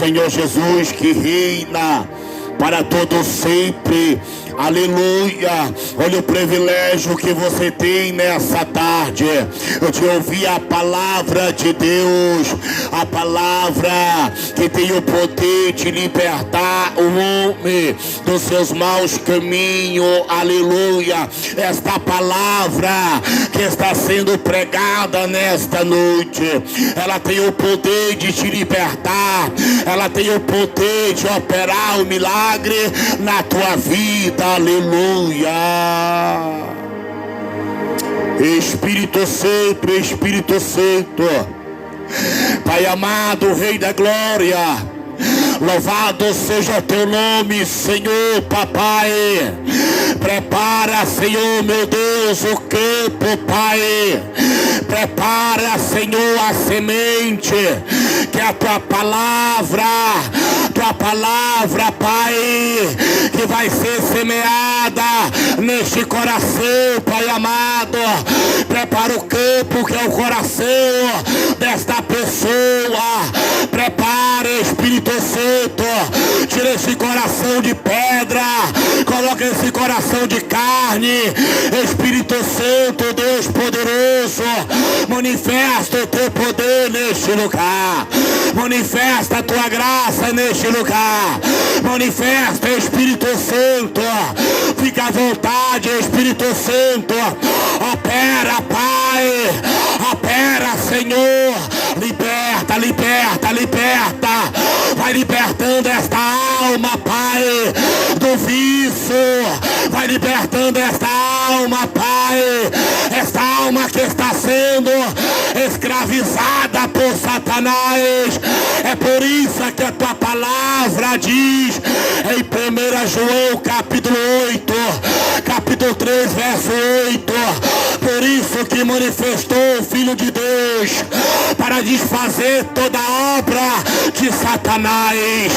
Senhor Jesus, que reina para todo sempre. Aleluia. Olha o privilégio que você tem nessa tarde de ouvir a palavra de Deus, a palavra que tem o poder de libertar o homem dos seus maus caminhos. Aleluia. Esta palavra que está sendo pregada nesta noite, ela tem o poder de te libertar, ela tem o poder de operar o milagre na tua vida. Aleluia. Espírito Santo, Espírito Santo, Pai amado, Rei da Glória, louvado seja o teu nome, Senhor, papai. Prepara, Senhor, meu Deus, o campo, Pai. Prepara, Senhor, a semente, que a tua palavra, Pai, que vai ser semeada neste coração, Pai amado. Prepara o campo, que é o coração desta pessoa. Prepara, Espírito Santo, tira esse coração de pedra, coloca esse coração de carne. Espírito Santo, Deus poderoso, manifesta o teu poder neste lugar, manifesta a tua graça neste lugar, manifesta, Espírito Santo. Fica à vontade, Espírito Santo. Opera, Pai, opera, Senhor. Liberta, liberta, liberta. Vai libertando esta alma, Pai, do vício. Vai libertando esta alma, Pai, esta alma que está sendo escravizada por Satanás. É por isso que a tua palavra diz em 1 João capítulo 8, capítulo 3, verso 8. Por isso que manifestou o Filho de Deus, para desfazer toda a obra de Satanás.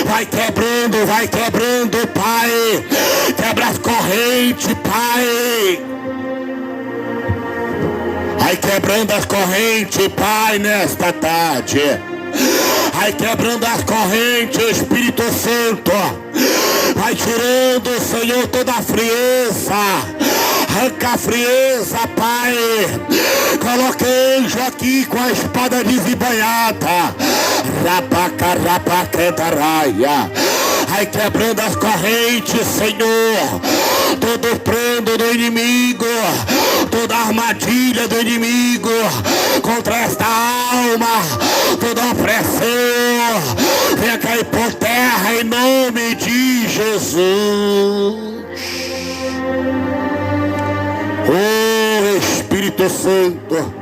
Vai quebrando, Pai. Quebra as correntes, Pai. Vai quebrando as correntes, Pai, nesta tarde. Vai quebrando as correntes, Espírito Santo. Vai tirando, Senhor, toda a frieza. Arranca a frieza, Pai. Coloca anjo aqui com a espada desembainhada. Rabaca, vai quebrando as correntes, Senhor. Todo prendo do inimigo, toda armadilha do inimigo contra esta alma, toda opressão, venha cair por terra em nome de Jesus. Oh, Espírito Santo,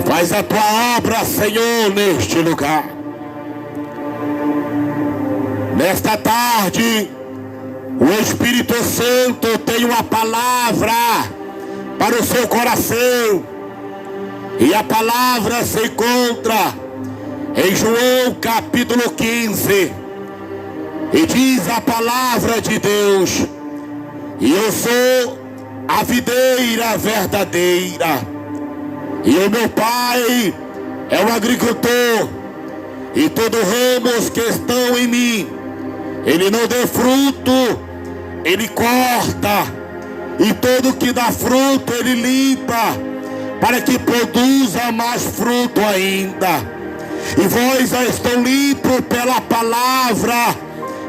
faz a tua obra, Senhor, neste lugar. Nesta tarde, o Espírito Santo tem uma palavra para o seu coração. E a palavra se encontra em João capítulo 15. E diz a palavra de Deus: e eu sou a videira verdadeira, e o meu Pai é o agricultor, e todos os ramos que estão em mim, ele não dê fruto, ele corta, e todo que dá fruto ele limpa, para que produza mais fruto ainda. E vós já estão limpos pela palavra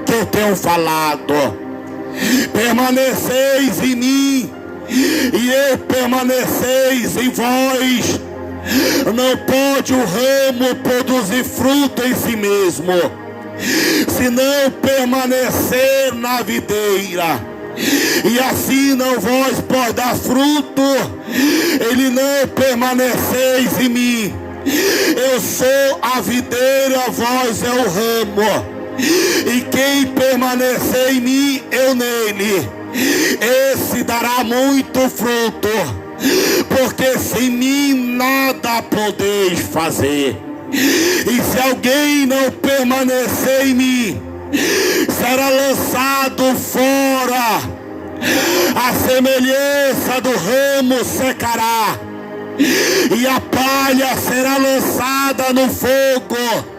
que eu tenho falado. Permaneceis em mim, e eu permaneceis em vós. Não pode o ramo produzir fruto em si mesmo, se não permanecer na videira. E assim não vós pode dar fruto, ele não permaneceis em mim. Eu sou a videira, vós é o ramo. E quem permanecer em mim, eu nele, esse dará muito fruto, porque sem mim nada podeis fazer. E se alguém não permanecer em mim, será lançado fora, a semelhança do ramo secará, e a palha será lançada no fogo.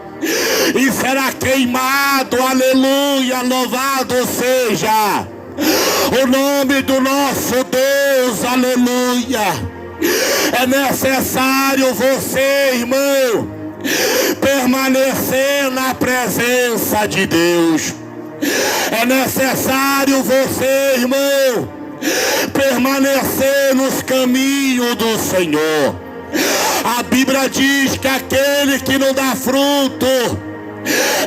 e será queimado. Aleluia, louvado seja o nome do nosso Deus. Aleluia. É necessário você, irmão, permanecer na presença de Deus. É necessário você, irmão, permanecer nos caminhos do Senhor. A Bíblia diz que aquele que não dá fruto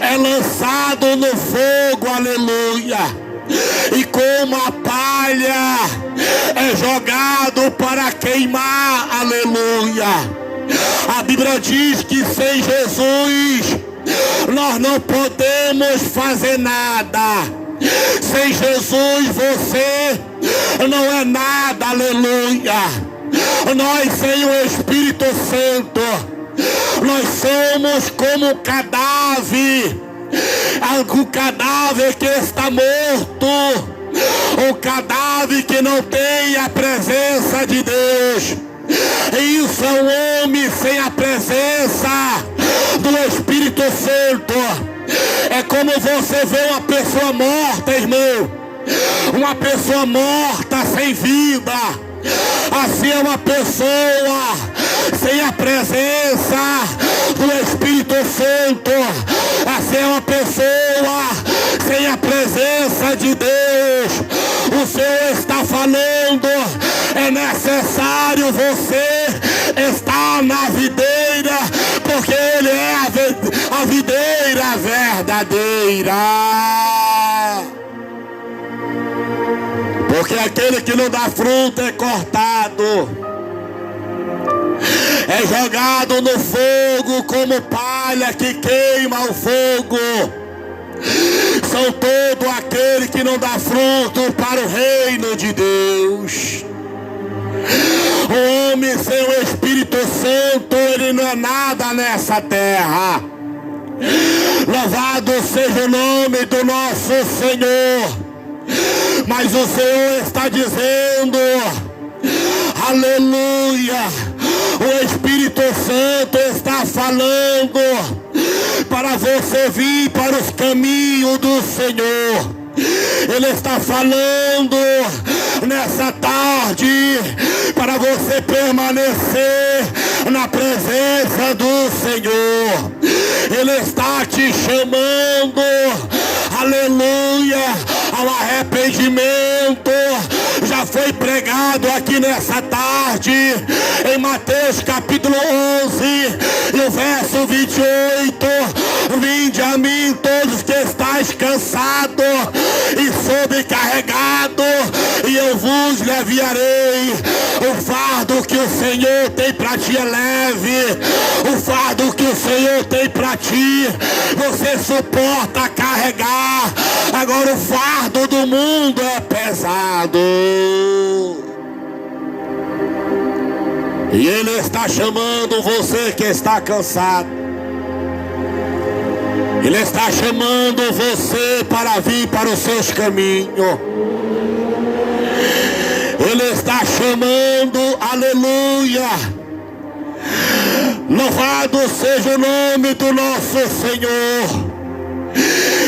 é lançado no fogo. Aleluia. E como a palha é jogado para queimar. Aleluia. A Bíblia diz que sem Jesus nós não podemos fazer nada. Sem Jesus você não é nada. Aleluia. Nós sem o Espírito Santo, nós somos como um cadáver. Um cadáver que está morto, um cadáver que não tem a presença de Deus. E isso é um homem sem a presença do Espírito Santo. É como você vê uma pessoa morta, irmão, uma pessoa morta sem vida. Assim é uma pessoa sem a presença do Espírito Santo. Assim é uma pessoa sem a presença de Deus. O Senhor está falando, é necessário você estar na videira, porque Ele é a videira verdadeira. Porque aquele que não dá fruto é cortado, é jogado no fogo como palha que queima o fogo. São todos aqueles que não dá fruto para o reino de Deus. O homem sem o Espírito Santo, ele não é nada nessa terra. Louvado seja o nome do nosso Senhor. Mas o Senhor está dizendo, aleluia, o Espírito Santo está falando para você vir para os caminhos do Senhor. Ele está falando nessa tarde para você permanecer na presença do Senhor. Ele está te chamando, aleluia, ao arrependimento. Já foi pregado aqui nessa tarde em Mateus capítulo 11 e o verso 28. Vinde a mim todos que estáis cansados e sobrecarregados, e eu vos aliviarei. O fardo que o Senhor tem para ti é leve. O fardo que o Senhor tem para ti, você suporta carregar. Agora o fardo do mundo é pesado. E Ele está chamando você que está cansado. Ele está chamando você para vir para os seus caminhos. Ele está chamando, aleluia. Louvado seja o nome do nosso Senhor.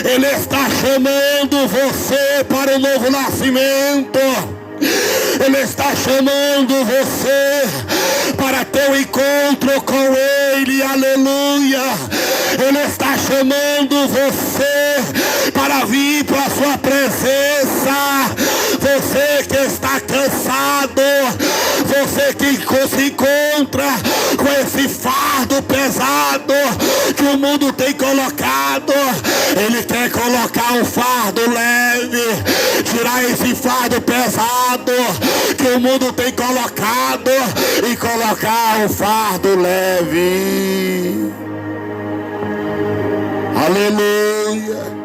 Ele está chamando você para o novo nascimento. Ele está chamando você para ter um encontro com Ele, aleluia. Ele está chamando você para vir para a sua presença. Você que está cansado, você que se encontra com esse fardo pesado que o mundo tem colocado, Ele quer colocar um fardo leve, tirar esse fardo pesado que o mundo tem colocado e colocar um fardo leve. Aleluia.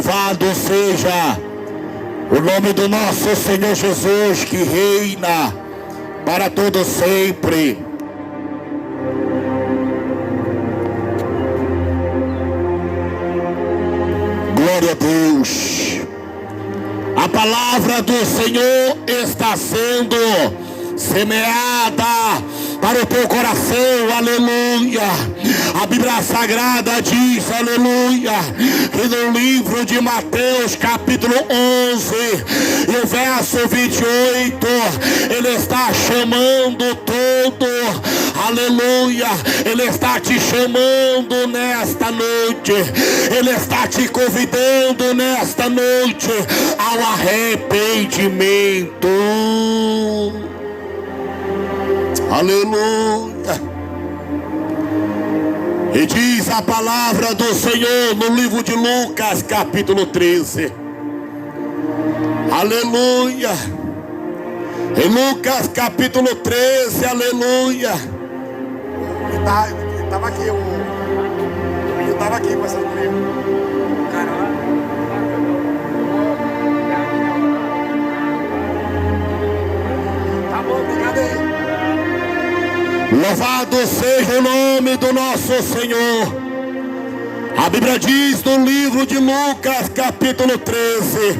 Louvado seja o nome do nosso Senhor Jesus, que reina para todo sempre. Glória a Deus. A palavra do Senhor está sendo semeada para o teu coração, aleluia. A Bíblia Sagrada diz, aleluia, que no livro de Mateus capítulo 11 e o verso 28, ele está chamando todo, aleluia, ele está te chamando nesta noite, ele está te convidando nesta noite ao arrependimento. Aleluia. E diz a palavra do Senhor no livro de Lucas capítulo 13. Aleluia. Em Lucas capítulo 13, aleluia. Estava aqui, eu estava aqui passando comigo. Tá bom, obrigado aí. Louvado seja o nome do nosso Senhor. A Bíblia diz no livro de Lucas capítulo 13,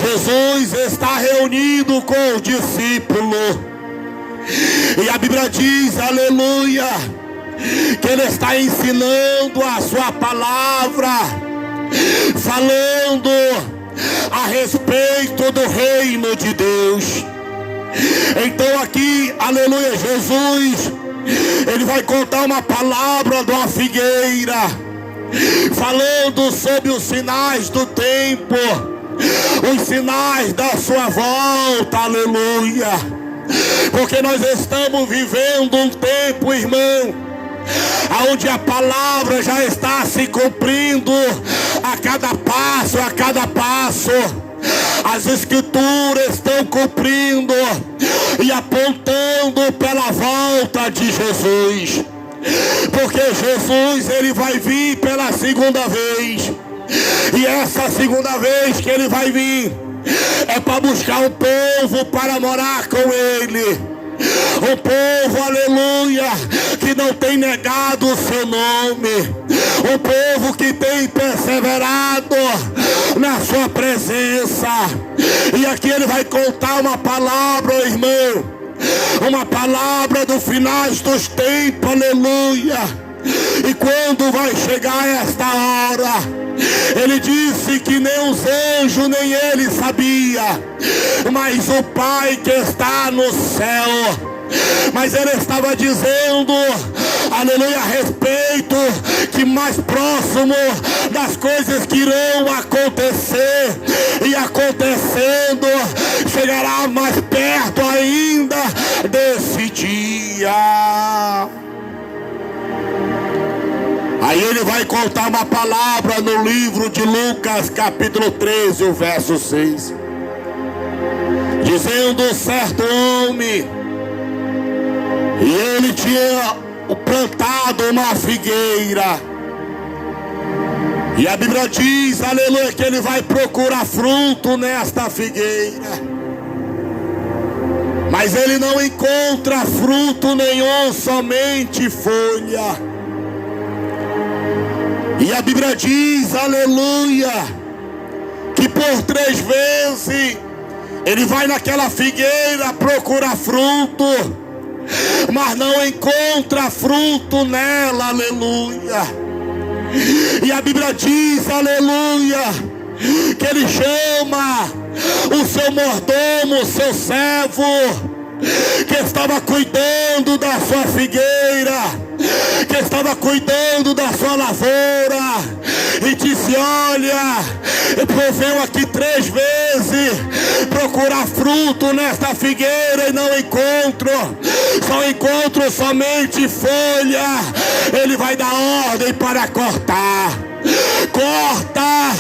Jesus está reunido com os discípulos, e a Bíblia diz, aleluia, que ele está ensinando a sua palavra, falando a respeito do reino de Deus. Então aqui, aleluia, Jesus, ele vai contar uma palavra de uma figueira, falando sobre os sinais do tempo, os sinais da sua volta, aleluia. Porque nós estamos vivendo um tempo, irmão, onde a palavra já está se cumprindo a cada passo, a cada passo. As escrituras estão cumprindo e apontando pela volta de Jesus. Porque Jesus, ele vai vir pela segunda vez. E essa segunda vez que ele vai vir é para buscar um povo para morar com ele. Um povo, aleluia, que não tem negado o seu nome. Um povo que tem perseverado na sua presença. E aqui ele vai contar uma palavra, irmão, uma palavra do finais dos tempos, aleluia. E quando vai chegar esta hora, ele disse que nem os anjos nem ele sabia, mas o Pai que está no céu. Mas ele estava dizendo, aleluia, a respeito que mais próximo das coisas que irão acontecer, e acontecendo, chegará mais perto ainda desse dia. Aí ele vai contar uma palavra no livro de Lucas capítulo 13, o verso 6, dizendo, certo homem, e ele tinha plantado uma figueira, e a Bíblia diz, aleluia, que ele vai procurar fruto nesta figueira, mas ele não encontra fruto nenhum, somente folha. E a Bíblia diz, aleluia, que por 3 vezes ele vai naquela figueira procurar fruto, mas não encontra fruto nela, aleluia. E a Bíblia diz, aleluia, que ele chama o seu mordomo, o seu servo, que estava cuidando da sua figueira, que estava cuidando da sua lavoura, e disse, olha, eu venho aqui 3 vezes procurar fruto nesta figueira e não encontro, só encontro somente folha. Ele vai dar ordem para cortar. Corta,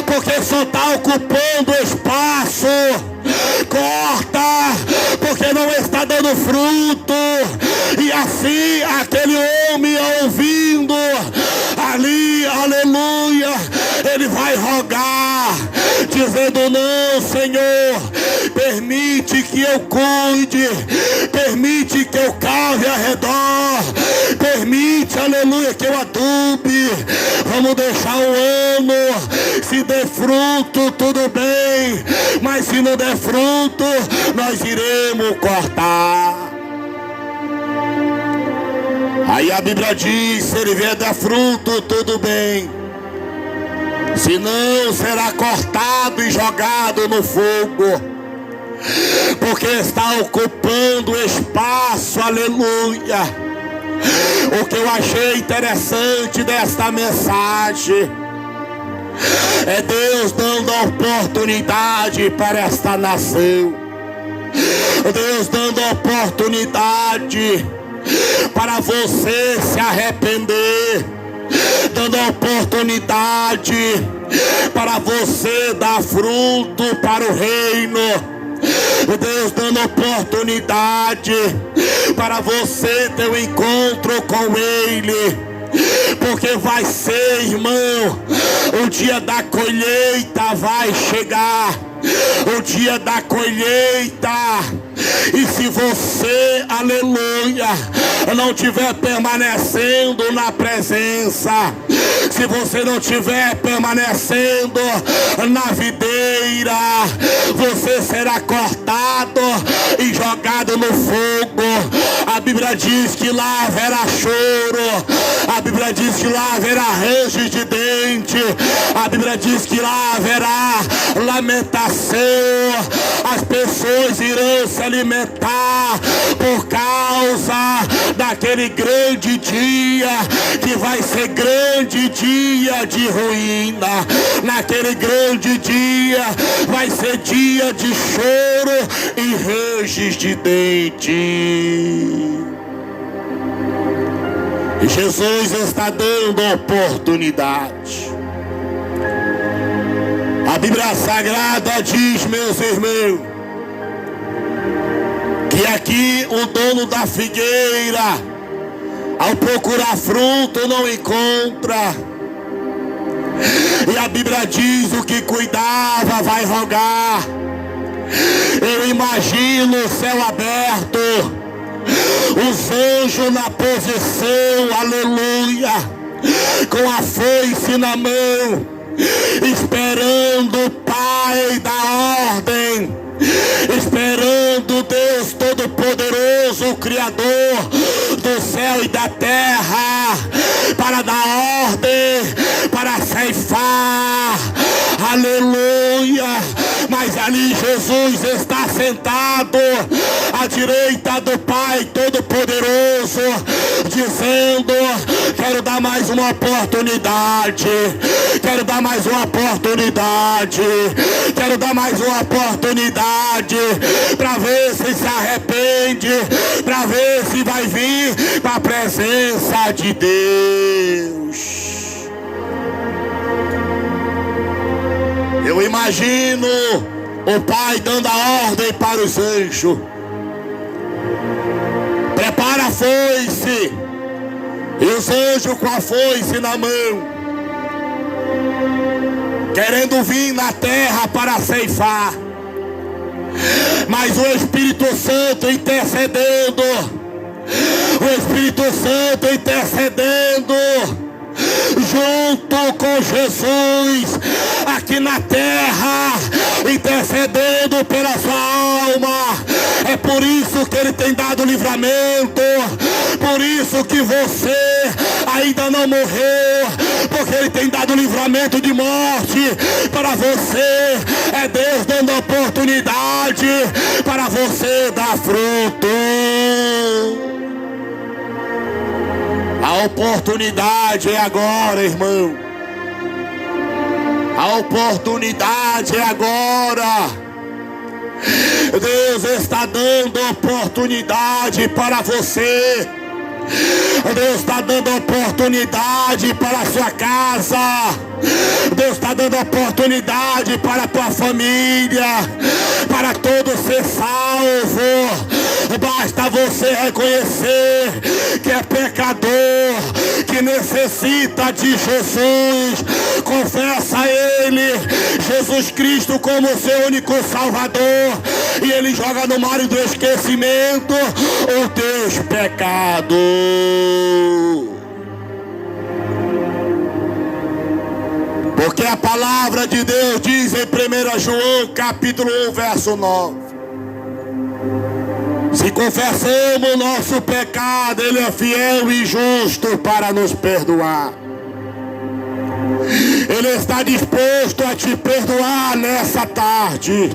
porque só está ocupando espaço. Corta, porque não está dando fruto. E assim aquele homem ouvindo ali, aleluia, ele vai rogar, dizendo: não, Senhor, permite que eu cuide, permite que eu cave ao redor, permite, aleluia, que eu adube. Vamos deixar o ano, se der fruto, tudo bem, mas se não der fruto, nós iremos cortar. Aí a Bíblia diz: se ele vier dar fruto, tudo bem, se não, será cortado e jogado no fogo, porque está ocupando espaço, aleluia. O que eu achei interessante desta mensagem é Deus dando oportunidade para esta nação, Deus dando oportunidade para você se arrepender, dando oportunidade para você dar fruto para o reino. Deus dando oportunidade para você ter um encontro com Ele, porque vai ser, irmão, o dia da colheita vai chegar, o dia da colheita. E se você, aleluia, não estiver permanecendo na presença, se você não estiver permanecendo na videira, você será cortado e jogado no fogo. A Bíblia diz que lá haverá choro, a Bíblia diz que lá haverá ranger de dente, a Bíblia diz que lá haverá lamentação. As pessoas irão se alimentar por causa daquele grande dia, que vai ser grande dia de ruína. Naquele grande dia vai ser dia de choro e ranges de dente. E Jesus está dando oportunidade. A Bíblia Sagrada diz, meus irmãos, que aqui o dono da figueira, ao procurar fruto, não encontra. E a Bíblia diz: o que cuidava vai rogar. Eu imagino o céu aberto, os anjos na posição, aleluia, com a foice na mão, esperando o Pai da ordem, esperando Deus Todo-Poderoso, o Criador do céu e da terra, para dar ordem, para ceifar, aleluia. Mas ali Jesus está sentado à direita do Pai Todo-Poderoso, dizendo: quero dar mais uma oportunidade, quero dar mais uma oportunidade, quero dar mais uma oportunidade, para ver se arrepende, para ver se vai vir para a presença de Deus. Eu imagino o Pai dando a ordem para os anjos: prepara a foice. E os anjos com a foice na mão, querendo vir na terra para ceifar. Mas o Espírito Santo intercedendo, o Espírito Santo intercedendo junto com Jesus aqui na terra, intercedendo pela sua alma. É por isso que Ele tem dado livramento, por isso que você ainda não morreu, porque Ele tem dado livramento de morte para você. É Deus dando oportunidade para você dar fruto. A oportunidade é agora, irmão. A oportunidade é agora. Deus está dando oportunidade para você. Deus está dando oportunidade para a sua casa. Deus está dando oportunidade para a tua família, para todo ser salvo. Basta você reconhecer que é pecador, que necessita de Jesus, confessa a Ele, Jesus Cristo como seu único Salvador, e Ele joga no mar do esquecimento os teus pecados. Porque a palavra de Deus diz em 1 João capítulo 1 verso 9: se confessamos nosso pecado, Ele é fiel e justo para nos perdoar. Ele está disposto a te perdoar nessa tarde.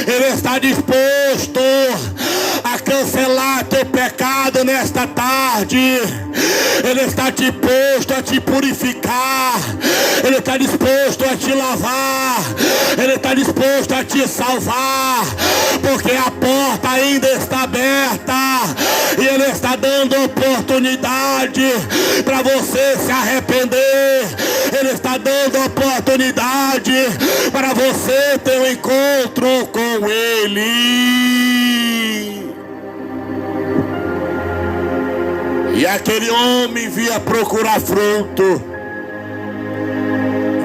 Ele está disposto a cancelar teu pecado nesta tarde. Ele está disposto a te purificar. Ele está disposto a te lavar. Ele está disposto a te salvar. Porque a porta ainda está aberta. E Ele está dando oportunidade para você se arrepender. Ele está dando oportunidade para você ter um encontro com Ele. E aquele homem vinha procurar fruto,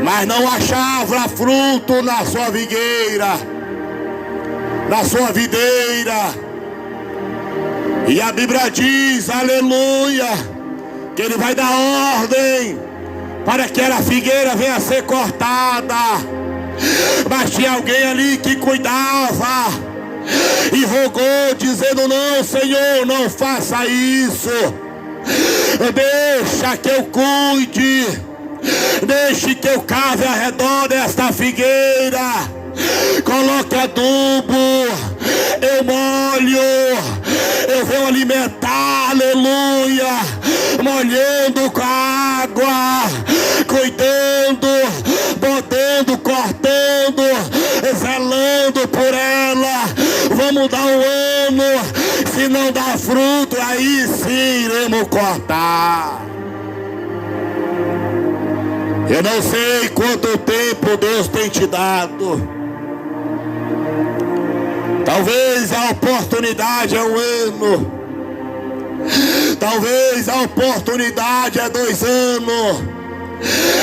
mas não achava fruto na sua figueira, na sua videira. E a Bíblia diz, aleluia, que Ele vai dar ordem para que a figueira venha a ser cortada. Mas tinha alguém ali que cuidava e rogou, dizendo: não, Senhor, não faça isso. Deixa que eu cuide. Deixe que eu cave ao redor desta figueira. Coloque adubo, eu molho, eu vou alimentar, aleluia, molhando com a água, cuidando, botando, cortando, zelando por ela. Vamos dar um ano, se não dá fruto, aí sim iremos cortar. Eu não sei quanto tempo Deus tem te dado. Talvez a oportunidade é um ano. Talvez a oportunidade é 2 anos.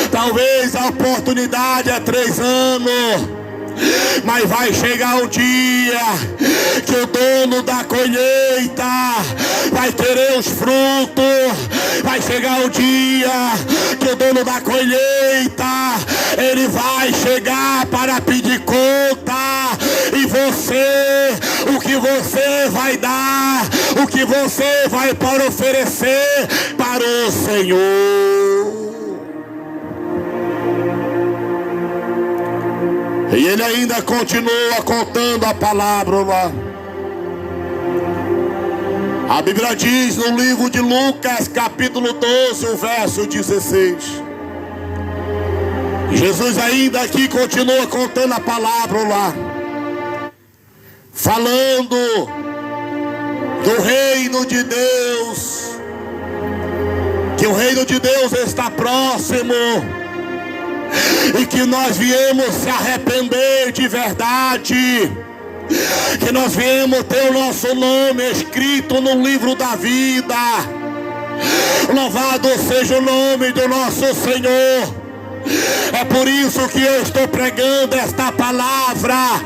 Talvez a oportunidade é 3 anos. Mas vai chegar um dia que o dono da colheita vai querer os frutos. Vai chegar um dia que o dono da colheita, ele vai chegar para pedir conta. E você, o que você vai dar, o que você vai para oferecer para o Senhor. E ele ainda continua contando a palavra lá. A Bíblia diz no livro de Lucas, capítulo 12, o verso 16. Jesus ainda aqui continua contando a palavra lá, falando do reino de Deus, que o reino de Deus está próximo, e que nós viemos se arrepender de verdade, que nós viemos ter o nosso nome escrito no livro da vida. Louvado seja o nome do nosso Senhor. É por isso que eu estou pregando esta palavra,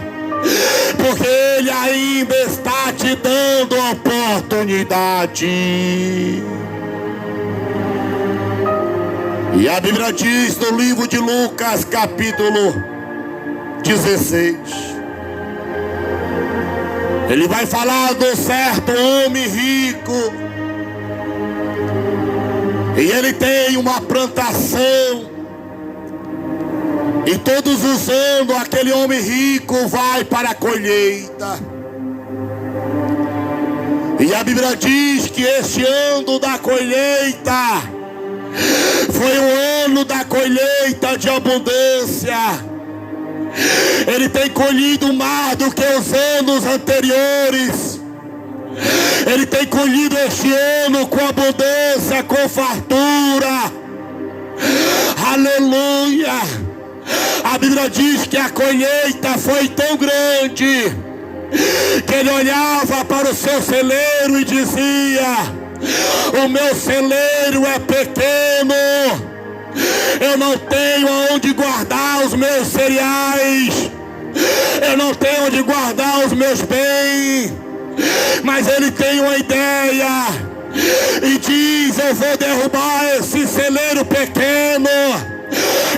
porque Ele ainda está te dando oportunidade. E a Bíblia diz no livro de Lucas, capítulo 16, ele vai falar de um certo homem rico, e ele tem uma plantação, e todos os anos aquele homem rico vai para a colheita. E a Bíblia diz que este ano da colheita foi um ano da colheita de abundância. Ele tem colhido mais do que os anos anteriores. Ele tem colhido este ano com abundância, com fartura. Aleluia. A Bíblia diz que a colheita foi tão grande que ele olhava para o seu celeiro e dizia: O meu celeiro é pequeno. Eu não tenho onde guardar os meus cereais. Eu não tenho onde guardar os meus bens. Mas ele tem uma ideia e diz: eu vou derrubar esse celeiro pequeno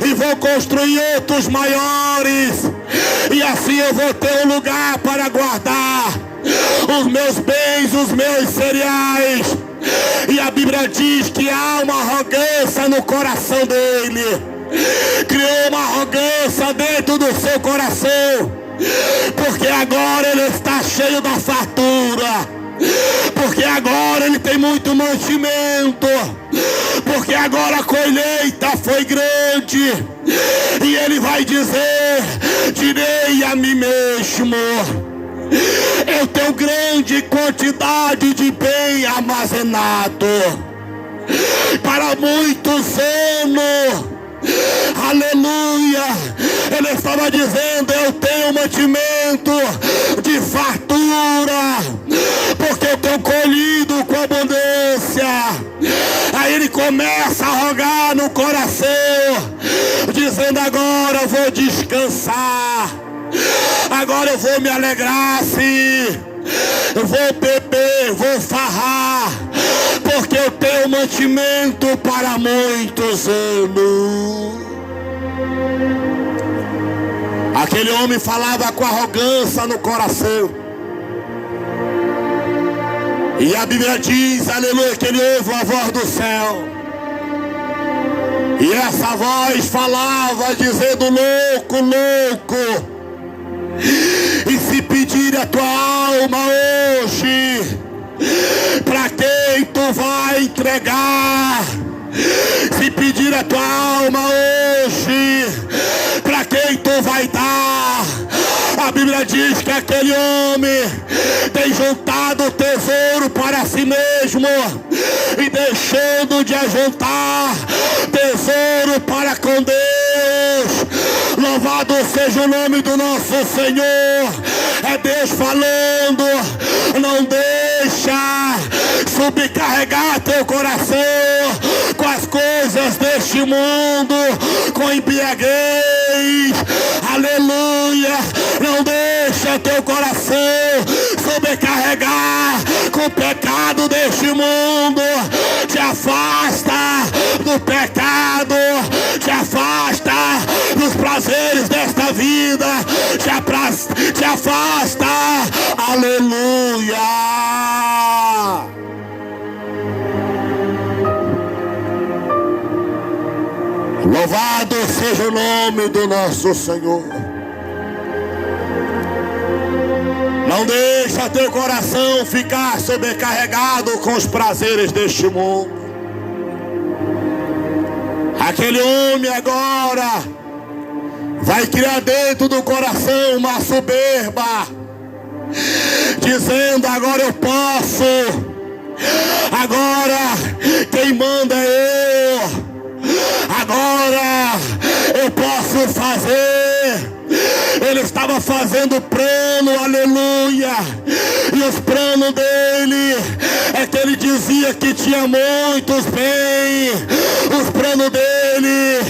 e vou construir outros maiores, e assim eu vou ter um lugar para guardar os meus bens, os meus cereais. E a Bíblia diz que há uma arrogância no coração dele. Criou uma arrogância dentro do seu coração, porque agora ele está cheio da fartura, porque agora ele tem muito mantimento, porque agora a colheita foi grande, e ele vai dizer: direi a mim mesmo, eu tenho grande quantidade de bem armazenado para muitos anos. Aleluia. Ele estava dizendo: eu tenho mantimento de fartura, porque eu tenho colhido com abundância. Aí ele começa a rogar no coração, dizendo: agora eu vou descansar, agora eu vou me alegrar, sim, eu vou beber, vou farrar, porque eu tenho mantimento para muitos anos. Aquele homem falava com arrogância no coração, e a Bíblia diz, aleluia, que ele ouve a voz do céu, e essa voz falava dizendo: louco, louco, e se pedir a tua alma hoje, para quem tu vai entregar? Se pedir a tua alma hoje, para quem tu vai dar? A Bíblia diz que aquele homem tem juntado tesouro para si mesmo e deixando de ajuntar tesouro para com Deus. Louvado seja o nome do nosso Senhor. É Deus falando: não deixa subcarregar teu coração com as coisas deste mundo, com embriaguez. Aleluia. Não deixa teu coração sobrecarregar com o pecado deste mundo. Te afasta do pecado, te afasta dos prazeres desta vida, te afasta. Aleluia. Louvado seja o nome do nosso Senhor. Não deixa teu coração ficar sobrecarregado com os prazeres deste mundo. Aquele homem agora vai criar dentro do coração uma soberba, dizendo: agora eu posso, agora quem manda é eu, agora eu posso fazer. Ele estava fazendo plano, aleluia, e os planos dele é que ele dizia que tinha muitos bens. Os planos dele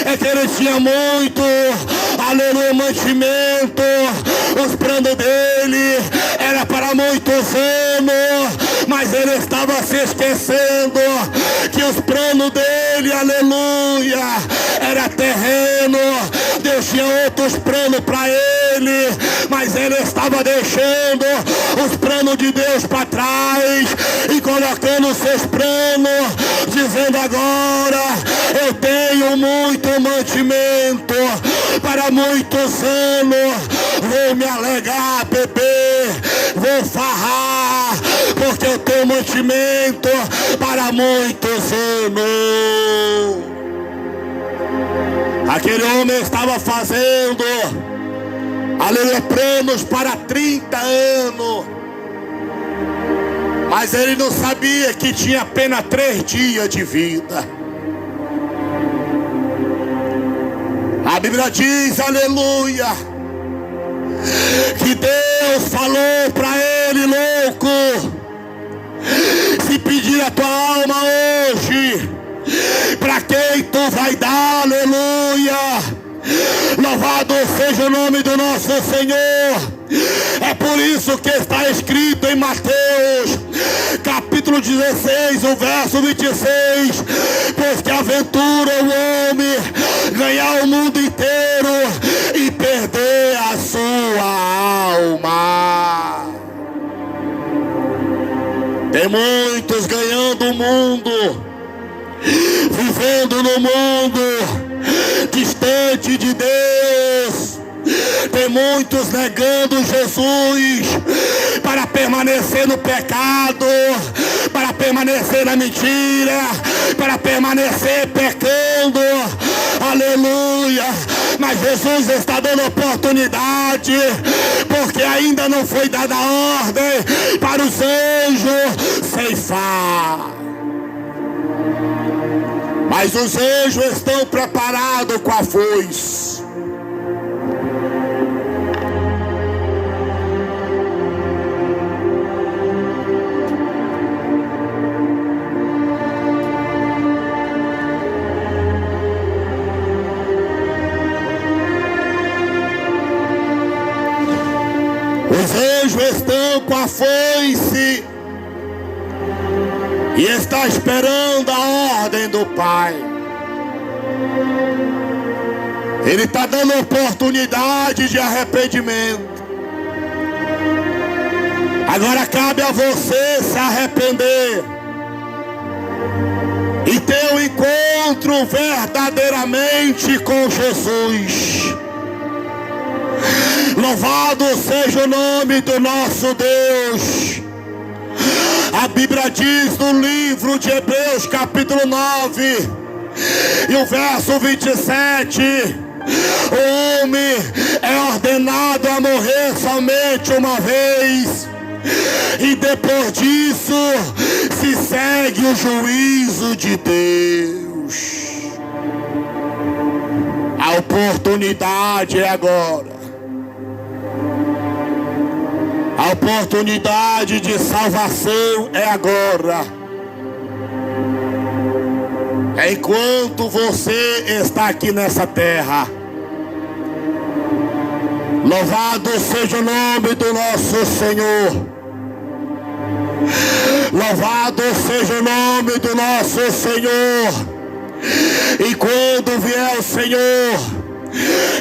é que ele tinha muito, aleluia, mantimento. Os planos dele era para muitos anos, mas ele estava se esquecendo que os planos dele, aleluia, era terreno. Deus tinha outros planos para ele, mas ele estava deixando os planos de Deus para trás e colocando os seus planos, dizendo: agora eu tenho muito mantimento para muitos anos, vou me alegrar, beber, vou farrar, porque eu tenho mantimento para muitos anos. Aquele homem estava fazendo, aleluia, planos para 30 anos, mas ele não sabia que tinha apenas 3 dias de vida. A Bíblia diz, aleluia, que Deus falou para ele: louco, Se pedir a tua alma hoje, para quem tu vai dar, aleluia. Louvado seja o nome do nosso Senhor. É por isso que está escrito em Mateus capítulo 16, o verso 26: pois que aventura o homem ganhar o mundo inteiro e perder a sua alma. Tem muitos ganhando o mundo, vivendo no mundo, distante de Deus. Tem muitos negando Jesus para permanecer no pecado, para permanecer na mentira, para permanecer pecando. Aleluia. Mas Jesus está dando oportunidade, porque ainda não foi dada a ordem para os anjos ceifar. Mas os anjos estão preparados com a foice. Os anjos estão com a foice e está esperando a ordem do Pai. Ele está dando oportunidade de arrependimento. Agora cabe a você se arrepender e ter um encontro verdadeiramente com Jesus. Louvado seja o nome do nosso Deus. A Bíblia diz no livro de Hebreus capítulo 9 e o verso 27: o homem é ordenado a morrer somente uma vez, e depois disso se segue o juízo de Deus. A oportunidade é agora. A oportunidade de salvação é agora. É enquanto você está aqui nessa terra. Louvado seja o nome do nosso Senhor. Louvado seja o nome do nosso Senhor. E quando vier o Senhor,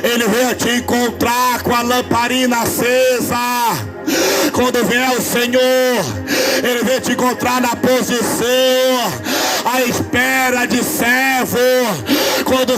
Ele vem te encontrar com a lamparina acesa. Quando vier o Senhor, Ele vem te encontrar na posição à espera de servo. Quando